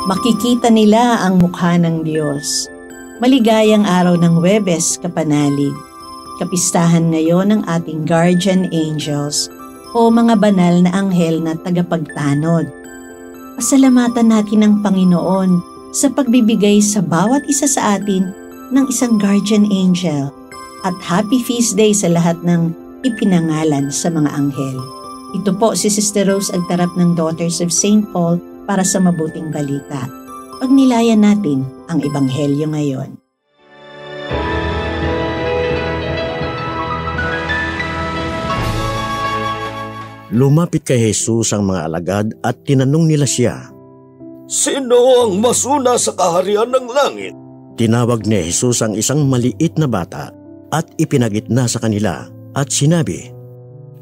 Makikita nila ang mukha ng Diyos. Maligayang araw ng Huwebes, kapanalig. Kapistahan ngayon ng ating guardian angels o mga banal na anghel na tagapagtanod. Pasalamatan natin ang Panginoon sa pagbibigay sa bawat isa sa atin ng isang guardian angel at happy feast day sa lahat ng ipinangalan sa mga anghel. Ito po si Sister Rose Agtarap ng Daughters of St. Paul para sa mabuting balita. Pagnilayan natin ang Ebanghelyo ngayon. Lumapit kay Jesus ang mga alagad at tinanong nila siya, "Sino ang masuna sa kaharian ng langit?" Tinawag ni Jesus ang isang maliit na bata at ipinagitna sa kanila at sinabi,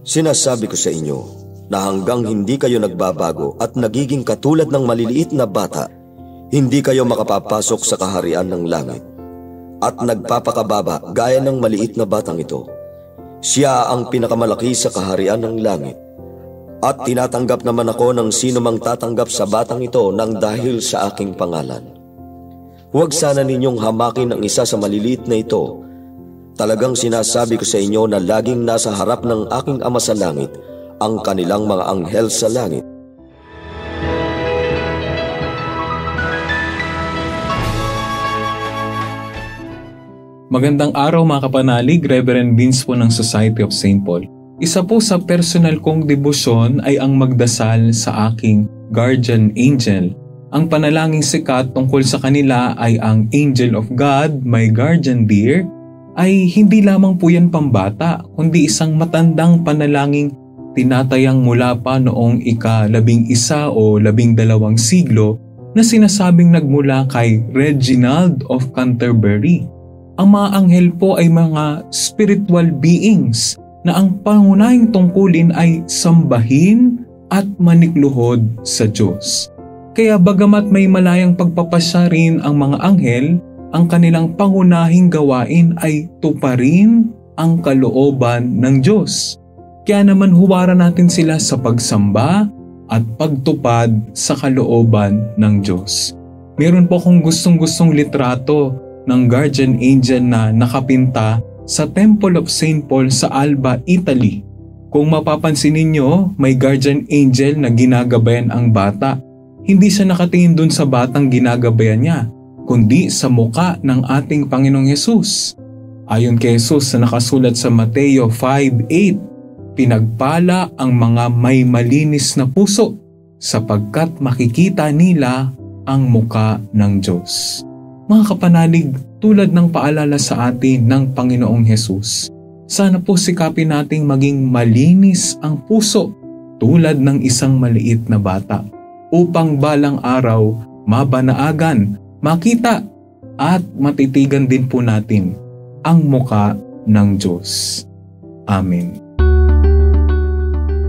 "Sinasabi ko sa inyo na hanggang hindi kayo nagbabago at nagiging katulad ng maliliit na bata, hindi kayo makapapasok sa kaharian ng langit. At nagpapakababa gaya ng maliit na batang ito. Siya ang pinakamalaki sa kaharian ng langit. At tinatanggap naman ako ng sino mang tatanggap sa batang ito nang dahil sa aking pangalan. Huwag sana ninyong hamakin ang isa sa maliliit na ito. Talagang sinasabi ko sa inyo na laging nasa harap ng aking Ama sa langit ang kanilang mga anghel sa langit." Magandang araw mga kapanalig, Reverend Vince po ng Society of St. Paul. Isa po sa personal kong debosyon ay ang magdasal sa aking guardian angel. Ang panalangin sikat tungkol sa kanila ay ang Angel of God, my guardian dear, ay hindi lamang po yan pambata, kundi isang matandang panalangin tinatayang mula pa noong ika-11 o 12 siglo na sinasabing nagmula kay Reginald of Canterbury. Ang mga anghel po ay mga spiritual beings na ang pangunahing tungkulin ay sambahin at manikluhod sa Diyos. Kaya bagamat may malayang pagpapasya rin ang mga anghel, ang kanilang pangunahing gawain ay tuparin ang kalooban ng Diyos. Kaya naman huwaran natin sila sa pagsamba at pagtupad sa kalooban ng Diyos. Meron po akong gustong-gustong litrato ng guardian angel na nakapinta sa Temple of St. Paul sa Alba, Italy. Kung mapapansin ninyo, may guardian angel na ginagabayan ang bata. Hindi siya nakatingin dun sa batang ginagabayan niya, kundi sa muka ng ating Panginoong Hesus. Ayon kay Jesus na nakasulat sa Mateo 5:8, "Pinagpala ang mga may malinis na puso, sapagkat makikita nila ang muka ng Diyos." Mga kapanalig, tulad ng paalala sa atin ng Panginoong Hesus, sana po sikapin nating maging malinis ang puso tulad ng isang maliit na bata upang balang araw mabanaagan, makita at matitigan din po natin ang muka ng Diyos. Amen.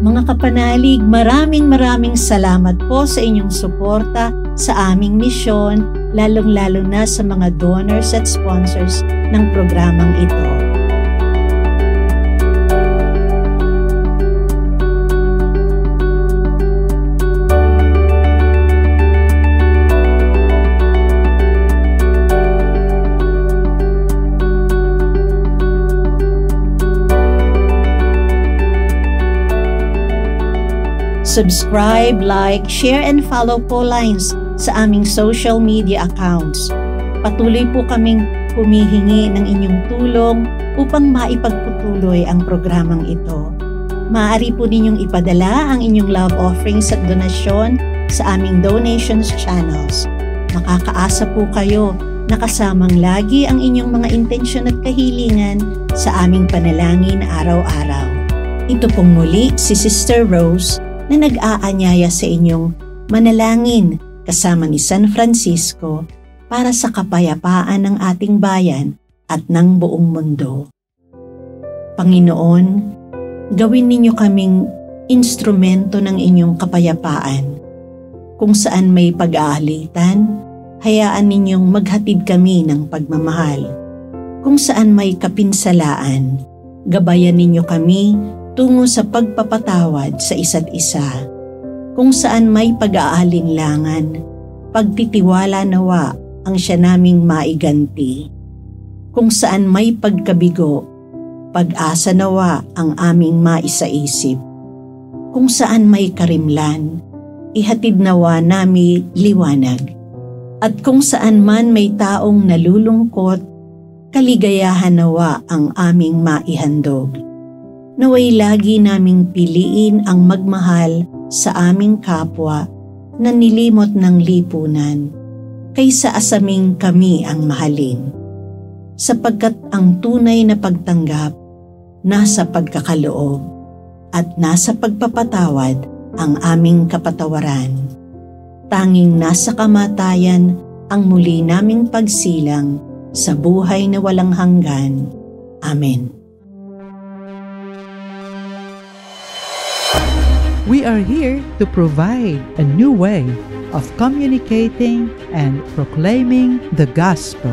Mga kapanalig, maraming salamat po sa inyong suporta sa aming misyon, lalong-lalo na sa mga donors at sponsors ng programang ito. Subscribe, like, share, and follow po lines sa aming social media accounts. Patuloy po kaming humihingi ng inyong tulong upang maipagpatuloy ang programang ito. Maaari po ninyong ipadala ang inyong love offerings at donasyon sa aming donations channels. Makakaasa po kayo na kasamang lagi ang inyong mga intensyon at kahilingan sa aming panalangin araw-araw. Ito pong muli si Sister Rose na nag-aanyaya sa inyong manalangin kasama ni San Francisco para sa kapayapaan ng ating bayan at ng buong mundo. Panginoon, gawin ninyo kaming instrumento ng inyong kapayapaan. Kung saan may pag-aalitan, hayaan ninyong maghatid kami ng pagmamahal. Kung saan may kapinsalaan, gabayan ninyo kami tungo sa pagpapatawad sa isa't isa. Kung saan may pag-aalinlangan, pagtitiwala nawa ang siya naming maiganti. Kung saan may pagkabigo, pag-asa nawa ang aming maisaisip. Kung saan may karimlan, ihatid nawa nami liwanag. At kung saan man may taong nalulungkot, kaligayahan nawa ang aming maihandog. Naway lagi naming piliin ang magmahal sa aming kapwa na nilimot ng lipunan, kaysa asaming kami ang mahalin. Sapagkat ang tunay na pagtanggap nasa pagkakaloob at nasa pagpapatawad ang aming kapatawaran. Tanging nasa kamatayan ang muli naming pagsilang sa buhay na walang hanggan. Amen. We are here to provide a new way of communicating and proclaiming the gospel.